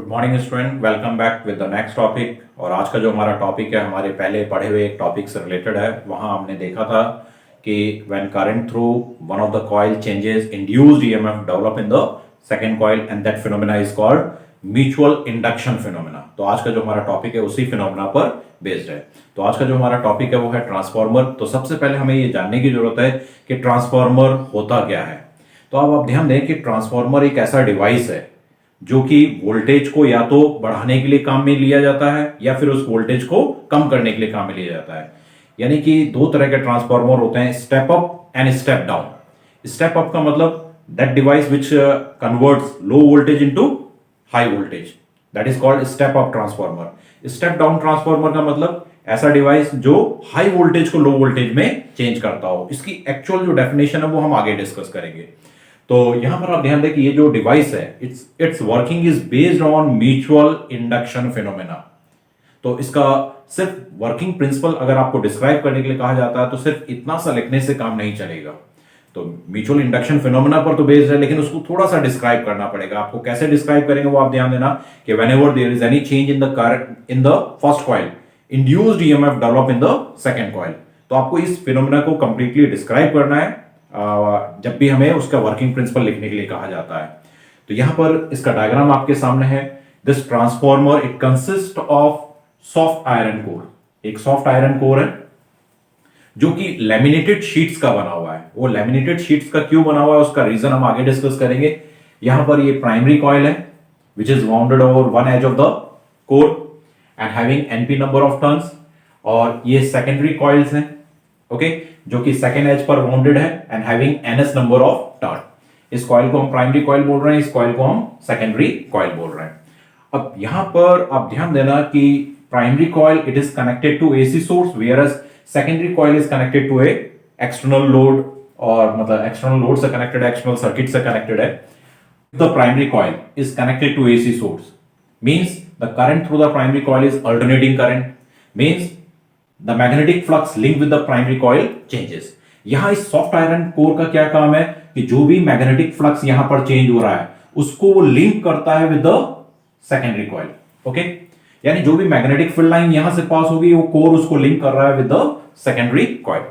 Good morning student, welcome back with the next topic. और आज का जो हमारा टॉपिक है हमारे पहले पढ़े हुए एक टॉपिक से रिलेटेड है। वहां हमने देखा था कि when current through one of the coil changes induced EMF develop in the second coil and that phenomena is called mutual induction phenomena. तो आज का जो हमारा टॉपिक है उसी फिनोमेना पर बेस्ड है। तो आज का जो हमारा टॉपिक है वो है ट्रांसफार्मर। तो सबसे पहले हमें ये जानने की जरूरत है कि ट्रांसफार्मर होता क्या है। तो अब आप ध्यान दें कि ट्रांसफार्मर एक ऐसा डिवाइस है जो कि वोल्टेज को या तो बढ़ाने के लिए काम में लिया जाता है या फिर उस वोल्टेज को कम करने के लिए काम में लिया जाता है। यानी कि दो तरह के ट्रांसफार्मर होते हैं, step up and step down. Step up का मतलब that device which converts low voltage into high voltage, that is called step up transformer. Step down transformer का मतलब ऐसा डिवाइस जो हाई वोल्टेज को लो वोल्टेज में चेंज करता हो। इसकी एक्चुअल जो डेफिनेशन है वो हम आगे डिस्कस करेंगे। तो यहां पर आप ध्यान दें कि ये जो डिवाइस है it's working is based on mutual induction phenomena. तो इसका सिर्फ वर्किंग प्रिंसिपल अगर आपको डिस्क्राइब करने के लिए कहा जाता है तो सिर्फ इतना सा लिखने से काम नहीं चलेगा। तो म्यूचुअल इंडक्शन फिनोमेना पर तो बेस्ड है, लेकिन उसको थोड़ा सा डिस्क्राइब करना पड़ेगा। आपको कैसे डिस्क्राइब करेंगे वो आप ध्यान देना कि whenever there is any change in the current in the first coil induced EMF develop in the second coil. तो आपको इस फिनोमेना को कंप्लीटली डिस्क्राइब करना है जब भी हमें उसका वर्किंग प्रिंसिपल लिखने के लिए कहा जाता है। तो यहां पर इसका डायग्राम आपके सामने है। This transformer it consist of soft iron core. एक सॉफ्ट आयरन कोर है जो कि लैमिनेटेड शीट्स का बना हुआ है। वो लैमिनेटेड शीट्स का क्यों बना हुआ है उसका रीजन हम आगे डिस्कस करेंगे। यहां पर ये प्राइमरी कॉइल है which is wounded over one edge of the core and having NP number of turns, और ये सेकेंडरी कॉइल्स हैं ओके जो कि सेकेंड एज पर वाउंडेड है and having NS number of turn. इस कॉइल को हम प्राइमरी कॉइल बोल रहे हैं, इस कॉइल को हम सेकेंडरी कॉइल बोल रहे हैं। अब यहां पर आप ध्यान देना कि primary coil it is connected to AC source whereas secondary coil is connected to a external load, और मतलब एक्सटर्नल लोड से कनेक्टेड है, एक्सटर्नल सर्किट से कनेक्टेड है। The primary coil is connected to AC source means the current through the primary coil is alternating current, means the magnetic flux linked with the primary coil changes। यहां इस soft iron core का क्या काम है कि जो भी magnetic flux यहां पर चेंज हो रहा है उसको वो लिंक करता है with the secondary coil. Okay, यानी जो भी मैग्नेटिक फील्ड लाइन यहां से पास होगी वो कोर उसको लिंक कर रहा है विद द सेकेंडरी कॉइल।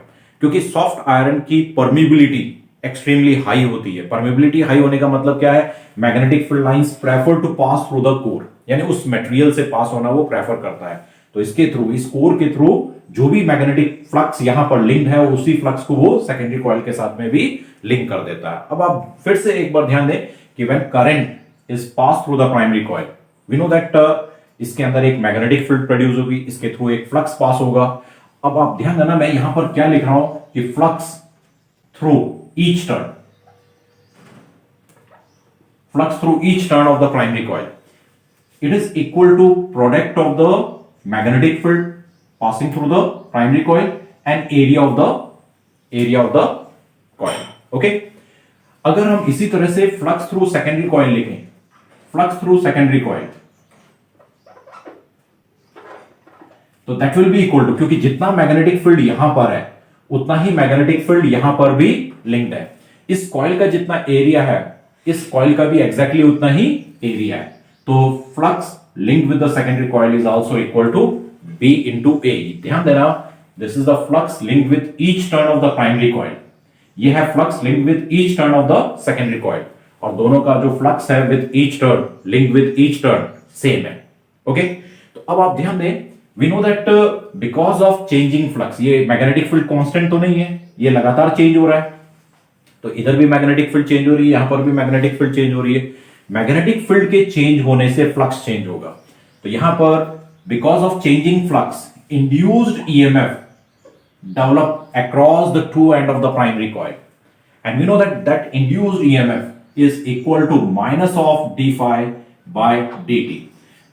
क्योंकि सॉफ्ट आयरन की परमिबिलिटी एक्सट्रीमली हाई होती है। परमिबिलिटी हाई होने का मतलब क्या है, magnetic field lines prefer to pass through the core, यानी उस मटेरियल से पास होना वो प्रेफर करता है। तो इसके थ्रू, इस कोर के थ्रू जो भी मैग्नेटिक फ्लक्स यहां पर लिंक है उसी फ्लक्स को वो सेकेंडरी कॉइल के साथ में भी लिंक कर देता है। अब आप फिर से एक बार ध्यान दें कि when current is pass through the primary coil we know that इसके अंदर एक मैग्नेटिक फील्ड प्रोड्यूस होगी, इसके थ्रू एक फ्लक्स पास होगा। अब आप ध्यान देना मैं यहां पर क्या लिख रहा हूं कि flux through each turn, flux through each turn of the primary coil it is equal to product of the magnetic field passing through the primary coil and area of the coil। okay, अगर हम इसी तरह से flux through secondary coil लिखें, flux through secondary coil, तो that will be equal to, क्योंकि जितना magnetic field यहां पर है उतना ही मैग्नेटिक फील्ड यहां पर भी लिंक्ड है। इस कॉइल का जितना एरिया है इस कॉइल का भी एग्जैक्टली उतना ही एरिया है। तो flux linked with the secondary coil is also equal to B into A। ध्यान देना, this is the flux linked with each turn of the primary coil, ये है flux linked with each turn of the secondary coil, और दोनों का जो flux है with each turn linked with each turn same है। okay, तो अब आप ध्यान दें we know that because of changing flux, ये magnetic field constant तो नहीं है, ये लगातार चेंज हो रहा है। तो इधर भी मैग्नेटिक फील्ड चेंज हो रही है, यहां पर भी मैग्नेटिक फील्ड चेंज हो रही है। मैग्नेटिक फील्ड के चेंज होने से फ्लक्स चेंज होगा। तो यहां पर because of changing flux induced EMF develop across the two end of the primary coil and we know that that induced EMF is equal to minus of d phi by dt।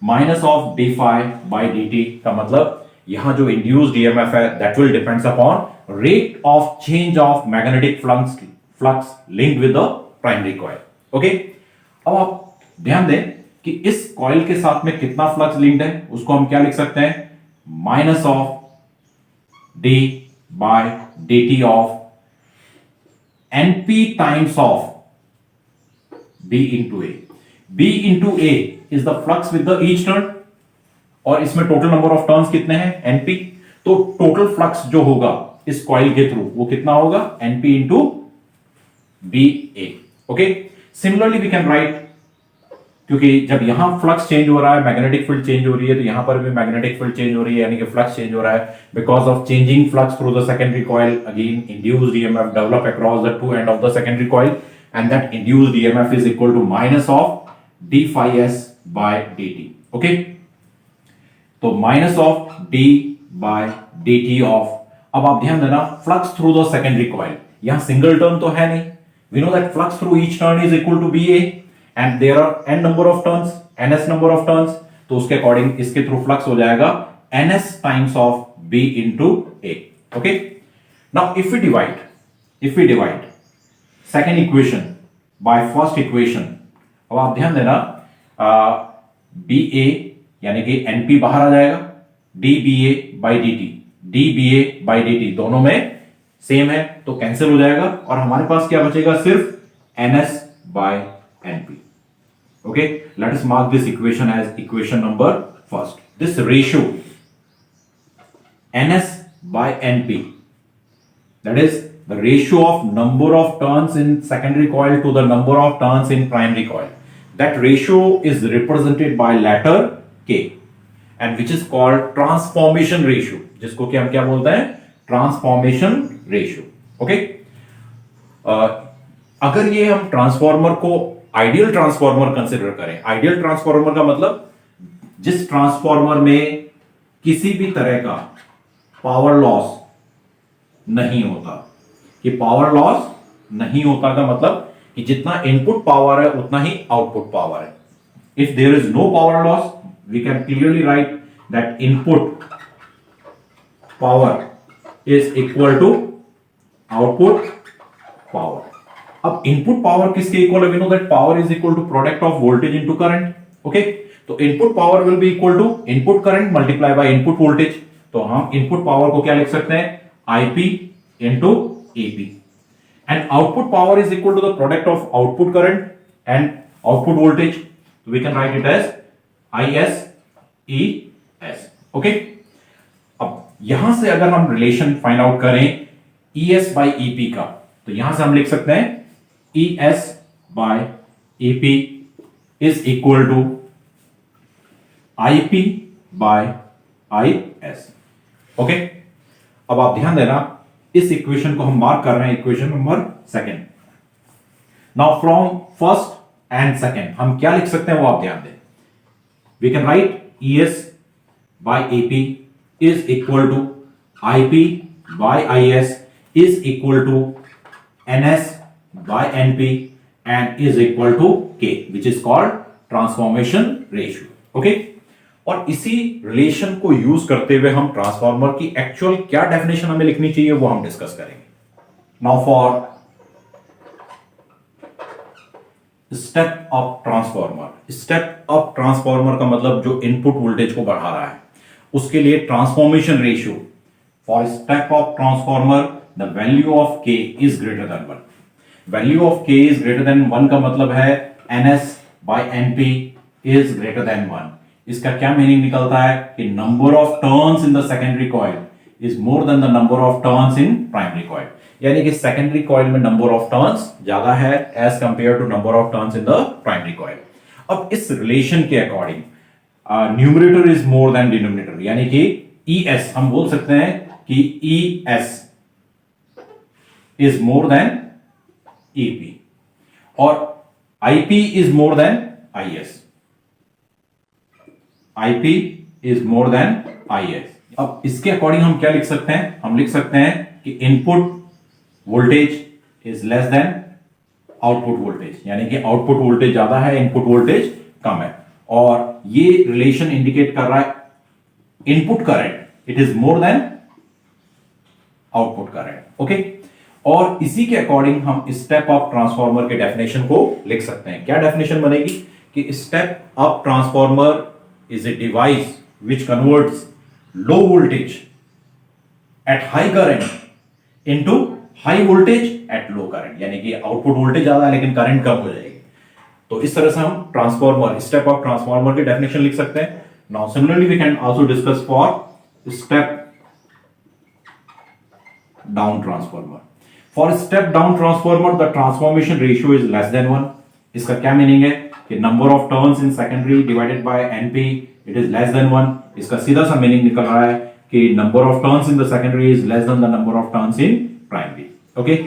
Minus of d phi by dt का मतलब यहां जो induced EMF है that will depends upon rate of change of magnetic flux linked with the primary coil. Okay, अब आप ध्यान दें कि इस कॉइल के साथ में कितना फ्लक्स लिंक्ड है उसको हम क्या लिख सकते हैं, minus of d by dt of NP times of B into A. B into A is the flux with the each turn, और इसमें टोटल नंबर ऑफ टर्न्स कितने हैं, NP। तो टोटल फ्लक्स जो होगा इस कॉइल के थ्रू वो कितना होगा, NP into BA। Okay, similarly we can write, क्योंकि जब यहां फ्लक्स चेंज हो रहा है, मैग्नेटिक फील्ड चेंज हो रही है, तो यहां पर भी मैग्नेटिक फील्ड चेंज हो रही है, यानी कि फ्लक्स चेंज हो रहा है। Because of changing flux through the secondary coil, again induced EMF develop across the two end of the secondary coil, and that induced EMF is equal to minus of d phi s by dt। Okay, तो minus of d by dt of, अब आप ध्यान देना, flux through the secondary coil, यहां single turn तो है नहीं, we know that flux through each turn is equal to BA and there are n number of turns, ns number of turns, तो उसके अकॉर्डिंग इसके थ्रू फ्लक्स हो जाएगा ns times of B into A। Okay, now if we divide second equation by first equation, अब आप ध्यान देना, BA यानी कि NP बाहर आ जाएगा, dBA by dt दोनों में सेम है तो कैंसिल हो जाएगा, और हमारे पास क्या बचेगा, सिर्फ NS by NP। Okay, let us mark this equation as equation number first. This ratio NS by NP, that is the ratio of number of turns in secondary coil to the number of turns in primary coil, that ratio is represented by letter K and which is called transformation ratio, जिसको कि हम क्या बोलते हैं, transformation ratio. Okay, अगर ये हम transformer को आइडियल ट्रांसफॉर्मर कंसिडर करें, आइडियल ट्रांसफॉर्मर का मतलब जिस ट्रांसफॉर्मर में किसी भी तरह का पावर लॉस नहीं होता, कि पावर लॉस नहीं होता का मतलब कि जितना इनपुट पावर है उतना ही आउटपुट पावर है। If there is no power loss, we can clearly write that input power is equal to output power. अब इनपुट पावर किसके इक्वल है, we know that power is equal to product of voltage into current. Okay, तो input power will be equal to input current multiply by input voltage. तो हम input power को क्या लिख सकते हैं, IP into AP, and output power is equal to the product of output current and output voltage, so we can write it as ISES। okay, अब यहां से अगर हम रिलेशन फाइंड आउट करें ES by EP का, तो यहां से हम लिख सकते हैं ES by EP is equal to IP by IS। Okay, अब आप ध्यान देना, इस इक्वेशन को हम मार्क कर रहे हैं equation number second. Now from first and second हम क्या लिख सकते हैं वो आप ध्यान दें। We can write ES by AP is equal to IP by IS is equal to NS by NP and is equal to K, which is called transformation ratio। okay, और इसी रिलेशन को यूज करते हुए हम transformer की actual क्या definition हमें लिखनी चाहिए वो हम डिस्कस करेंगे। Now for step up transformer, step up transformer का मतलब जो इनपुट वोल्टेज को बढ़ा रहा है, उसके लिए transformation ratio for step up transformer the value of K is greater than 1। Value of K is greater than 1 का मतलब है NS by NP is greater than 1। इसका क्या मीनिंग निकलता है कि number of turns in the secondary coil is more then the number of turns in primary coil, यानी कि सेकेंडरी कॉइल में नंबर ऑफ टर्न्स ज्यादा है as compare to number of turns in the primary coil. अब इस relation के according numerator is more than denominator, यानी कि ES हम बोल सकते हैं कि ES is more than EP और IP is more than IS, IP is more than IS। अब इसके अकॉर्डिंग हम क्या लिख सकते हैं, हम लिख सकते हैं कि input voltage is less then output voltage, यानी कि आउटपुट वोल्टेज ज्यादा है, इनपुट वोल्टेज कम है, और ये रिलेशन इंडिकेट कर रहा है input current it is more then output current. Okay, और इसी के अकॉर्डिंग हम स्टेप अप ट्रांसफार्मर के डेफिनेशन को लिख सकते हैं। क्या डेफिनेशन बनेगी कि step up transformer is a device which converts low voltage at high current into high voltage at low current, यानी कि आउटपुट वोल्टेज ज्यादा है लेकिन करंट कम हो जाएगी। तो इस तरह से हम ट्रांसफॉर्मर, स्टेप अप ट्रांसफॉर्मर की डेफिनेशन लिख सकते हैं. Now similarly we can also discuss for step down transformer. For step down transformer the transformation ratio is less than 1. इसका क्या मीनिंग है कि number of turns in secondary divided by NP it is less than 1. इसका सीधा सा meaning निकल रहा है कि number of turns in the secondary is less than the number of turns in primary. Okay,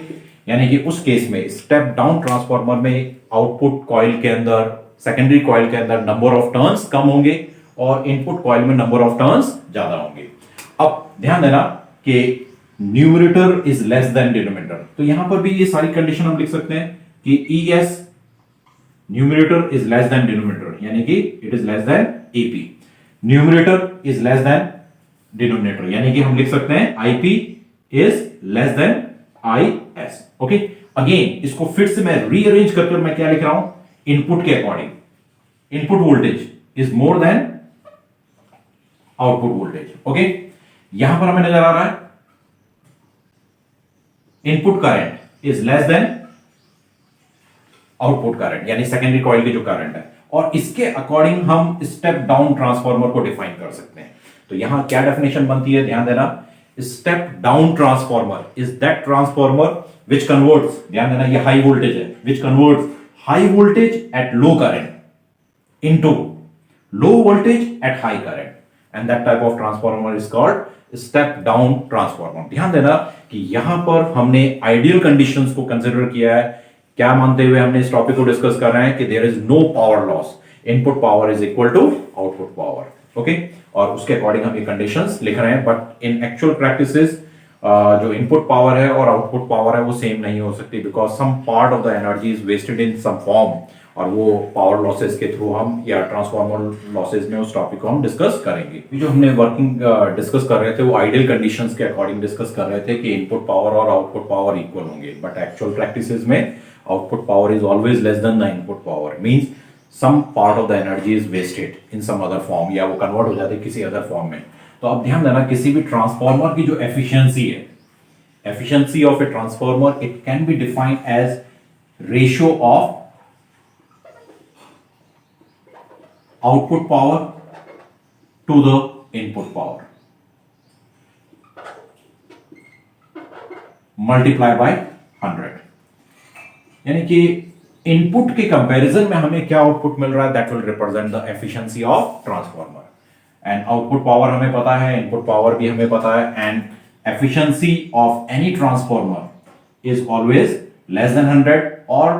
यानी कि उस केस में स्टेप डाउन ट्रांसफॉर्मर में आउटपुट कॉइल के अंदर, सेकेंडरी कॉइल के अंदर नंबर ऑफ टर्न्स कम होंगे और इनपुट कॉइल में नंबर ऑफ टर्न्स ज्यादा होंगे. अब ध्यान देना कि numerator is less than denominator. तो यहां पर भी ये सारी कंडीशन हम लिख सकते हैं कि ES numerator is less then denominator, यानी कि it is less then EP. Numerator is less then denominator, यानी कि हम लिख सकते हैं IP is less then IS. Okay, again इसको फिर से मैं रीअरेंज करके मैं क्या लिख रहा हूं, इनपुट के according. Input voltage is more then output voltage. Okay, यहां पर हमें नजर आ रहा है input current is less then output current, यानी सेकेंडरी कॉइल की जो करंट है, और इसके अकॉर्डिंग हम स्टेप डाउन ट्रांसफॉर्मर को डिफाइन कर सकते हैं. तो यहां क्या डेफिनेशन बनती है, ध्यान देना. Step down transformer is that transformer which converts, ध्यान देना ये हाई वोल्टेज है, which converts high voltage at low current into low voltage at high current, and that type of transformer is called step down transformer. ध्यान देना कि यहां पर हमने आइडियल कंडीशंस को कंसीडर किया है. क्या मानते हुए हमने इस टॉपिक को डिस्कस कर रहे हैं कि there is no power loss, input power is equal to output power. Okay, और उसके अकॉर्डिंग हम ये कंडीशंस लिख रहे हैं. बट इन एक्चुअल प्रैक्टिसेस जो इनपुट पावर है और आउटपुट पावर है वो सेम नहीं हो सकती, because some part of the energy is wasted in some form, और वो पावर लॉसेस के थ्रू हम या ट्रांसफॉर्मर लॉसेस में उस टॉपिक को हम डिस्कस करेंगे. ये जो हमने वर्किंग डिस्कस कर रहे थे वो आइडियल कंडीशंस के अकॉर्डिंग डिस्कस कर रहे थे कि इनपुट पावर और आउटपुट पावर इक्वल होंगे. बट एक्चुअल प्रैक्टिसेस में output power is always less than the input power, means some part of the energy is wasted in some other form, या वो convert हो जाती है किसी अदर फॉर्म में. तो अब ध्यान देना, किसी भी ट्रांसफॉर्मर की जो एफिशिएंसी है, efficiency of a transformer, it can be defined as ratio of output power to the input power multiply by 100. यानी कि इनपुट के कंपैरिजन में हमें क्या आउटपुट मिल रहा है, that will represent the efficiency of transformer. And output power हमें पता है, इनपुट पावर भी हमें पता है, and efficiency of any transformer is always less than 100, और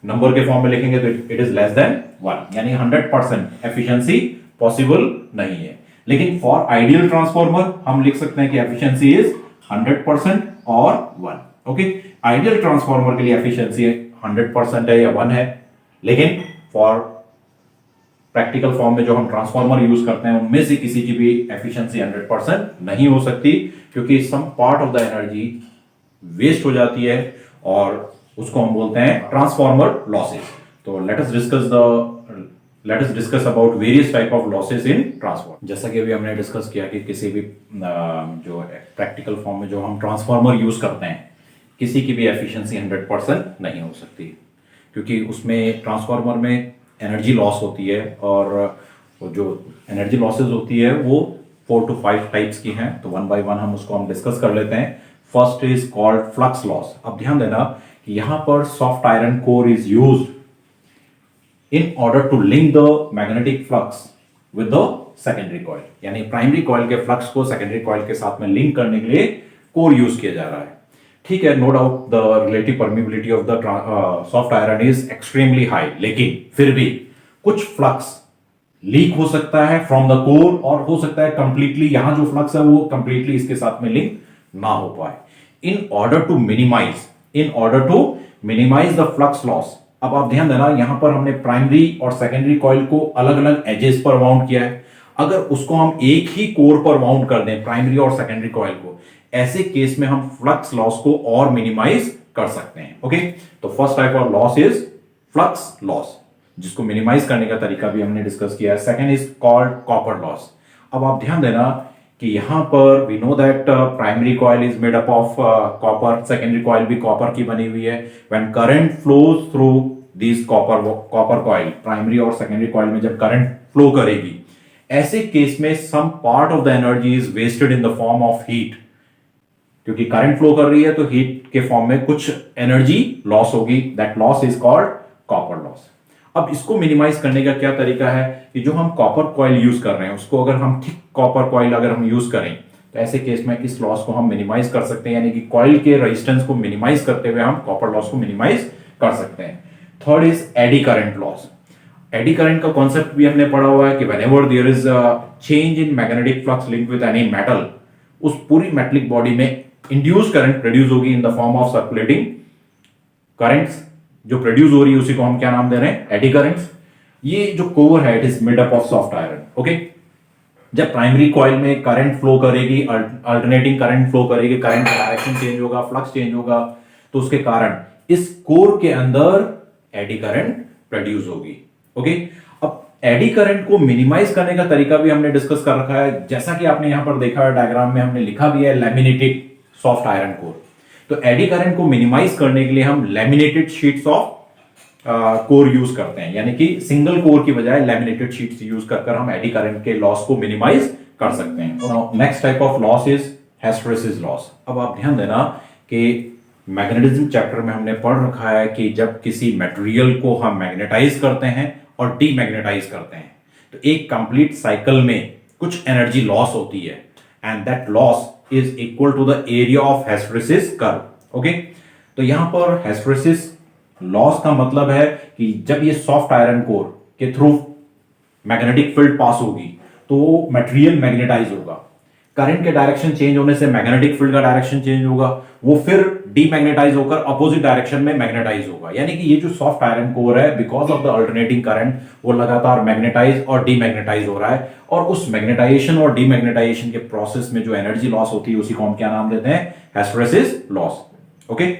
नंबर के फॉर्म में लिखेंगे तो it is less than 1, यानी 100% efficiency पॉसिबल नहीं है. लेकिन for ideal transformer हम लिख सकते हैं कि efficiency is 100% और 1. ओके, आइडियल ट्रांसफॉर्मर के लिए efficiency 100% है या 1 है, लेकिन for प्रैक्टिकल फॉर्म में जो हम ट्रांसफॉर्मर यूज करते हैं उनमें से किसी की भी एफिशिएंसी 100% नहीं हो सकती, क्योंकि some part of the energy waste हो जाती है और उसको हम बोलते हैं ट्रांसफॉर्मर लॉसेस. तो let us discuss about various type of losses in transformer. जैसा कि अभी हमने डिस्कस किया कि किसी भी जो प्रैक्टिकल फॉर्म में जो हम ट्रांसफॉर्मर यूज करते हैं किसी की भी एफिशिएंसी 100% नहीं हो सकती, क्योंकि उसमें ट्रांसफॉर्मर में एनर्जी लॉस होती है, और वो जो एनर्जी लॉसेस होती है वो 4 to 5 टाइप्स की हैं. तो वन बाय वन हम डिस्कस कर लेते हैं. First is called flux loss. अब ध्यान देना कि यहां पर soft iron core is used in order to link the magnetic flux with the secondary coil, यानी प्राइमरी कॉइल के फ्लक्स को सेकेंडरी कॉइल के साथ में लिंक करने के लिए कोर यूज किया जा रहा है. ठीक है, no doubt the relative permeability of the soft iron is extremely high, लेकिन फिर भी कुछ फ्लक्स लीक हो सकता है फ्रॉम द कोर, और हो सकता है कंप्लीटली यहां जो फ्लक्स है वो कंप्लीटली इसके साथ में लिंक ना हो पाए. In order to minimize the flux loss. अब आप ध्यान देना, यहां पर हमने प्राइमरी और सेकेंडरी कॉइल को अलग अलग एजेस पर माउंट किया है. अगर उसको हम एक ही कोर पर माउंट कर दें, प्राइमरी और सेकेंडरी कॉइल को, ऐसे केस में हम फ्लक्स लॉस को और मिनिमाइज कर सकते हैं. ओके, तो first type of loss is flux loss, जिसको मिनिमाइज करने का तरीका भी हमने डिस्कस किया है. Second is called copper loss. अब आप ध्यान देना कि यहां पर we know that primary coil is made up of copper, secondary coil भी कॉपर की बनी हुई है. When current flows through this copper coil, primary और सेकेंडरी कॉइल में जब करंट फ्लो करेगी, ऐसे केस में सम part of the energy is wasted in the form of heat. क्योंकि करंट फ्लो कर रही है तो हीट के फॉर्म में कुछ एनर्जी लॉस होगी, that loss is called copper loss. अब इसको मिनिमाइज करने का क्या तरीका है कि जो हम कॉपर कॉइल यूज कर रहे हैं उसको अगर हम थिक कॉपर कॉइल अगर हम यूज करें तो ऐसे केस में इस लॉस को हम मिनिमाइज कर सकते हैं, यानी कि कॉइल के रेजिस्टेंस को मिनिमाइज करते हुए हम कॉपर लॉस को मिनिमाइज कर सकते हैं। Third is eddy current loss. Eddy current का कॉन्सेप्ट भी हमने पढ़ा हुआ है कि whenever there is change in magnetic flux linked with any metal, उस पूरी मेटलिक बॉडी में इंड्यूस करंट प्रोड्यूस होगी in the form of circulating currents. जो प्रोड्यूस हो रही है उसी को हम क्या नाम दे रहे हैं, एडी करंट्स। ये जो कोर है it is made up of soft iron. Okay, जब प्राइमरी कॉइल में करंट फ्लो करेगी, अल्टरनेटिंग करंट फ्लो करेगी, करंट का डायरेक्शन चेंज होगा, फ्लक्स चेंज होगा, तो उसके कारण इस कोर के अंदर एडी करंट प्रोड्यूस होगी। ओके, अब एडी करंट को मिनिमाइज करने का तरीका भी हमने डिस्कस कर रखा है, जैसा कि आपने यहां पर देखा है डायग्राम में हमने लिखा भी है लैमिनेटेड सॉफ्ट आयरन कोर। तो एडी करंट को मिनिमाइज करने के लिए हम laminated sheets of core use करते हैं, यानी कि सिंगल कोर की बजाय लैमिनेटेड शीट्स यूज कर हम एडी करंट के लॉस को मिनिमाइज कर सकते हैं। Next type of loss is hysteresis loss. अब आप ध्यान देना कि मैग्नेटिज्म चैप्टर में हमने पढ़ रखा है कि जब किसी मटेरियल को हम मैग्नेटाइज करते हैं और डीमैग्नेटाइज करते हैं तो एक कंप्लीट साइकिल में कुछ एनर्जी लॉस होती है, and that loss is equal to the area of hysteresis curve. Okay, तो यहां पर हिस्टैरिसीस लॉस का मतलब है कि जब ये सॉफ्ट आयरन कोर के थ्रू मैग्नेटिक फील्ड पास होगी तो मटेरियल मैग्नेटाइज होगा, करंट के डायरेक्शन चेंज होने से मैग्नेटिक फील्ड का डायरेक्शन चेंज होगा, वो फिर डीमैग्नेटाइज होकर अपोजिट डायरेक्शन में मैग्नेटाइज होगा। यानी कि ये जो सॉफ्ट आयरन कोर है because of the alternating current वो लगातार मैग्नेटाइज और डीमैग्नेटाइज हो रहा है, और उस मैग्नेटाइजेशन और डीमैग्नेटाइजेशन के प्रोसेस में जो एनर्जी लॉस होती है उसी को हम क्या नाम देते हैं, हिस्टैरिसीस लॉस। ओके,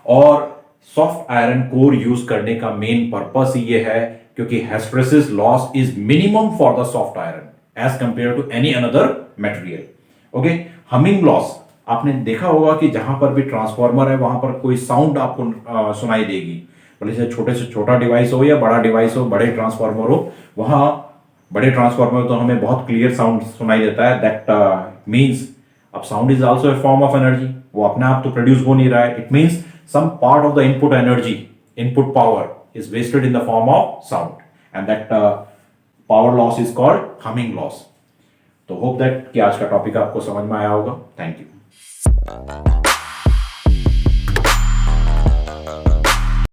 और सॉफ्ट आयरन कोर यूज करने का मेन पर्पस ये है क्योंकि hysteresis loss is minimum for the soft iron as compare to any another material. Okay, humming loss आपने देखा होगा कि जहां पर भी ट्रांसफार्मर है वहां पर कोई साउंड आपको सुनाई देगी, भले से छोटा डिवाइस हो या बड़ा डिवाइस हो, बड़े ट्रांसफार्मर हो, वहां बड़े ट्रांसफार्मर तो हमें बहुत क्लियर साउंड सुनाई देता है, दैट मीन्स अब sound is also a form of energy, वो अपने आप तो प्रोड्यूस हो नहीं रहा है, it means some part of the input power is wasted in the form of sound, and that power loss is called humming loss. तो hope that कि आज का टॉपिक आपको समझ में आया होगा। Thank you.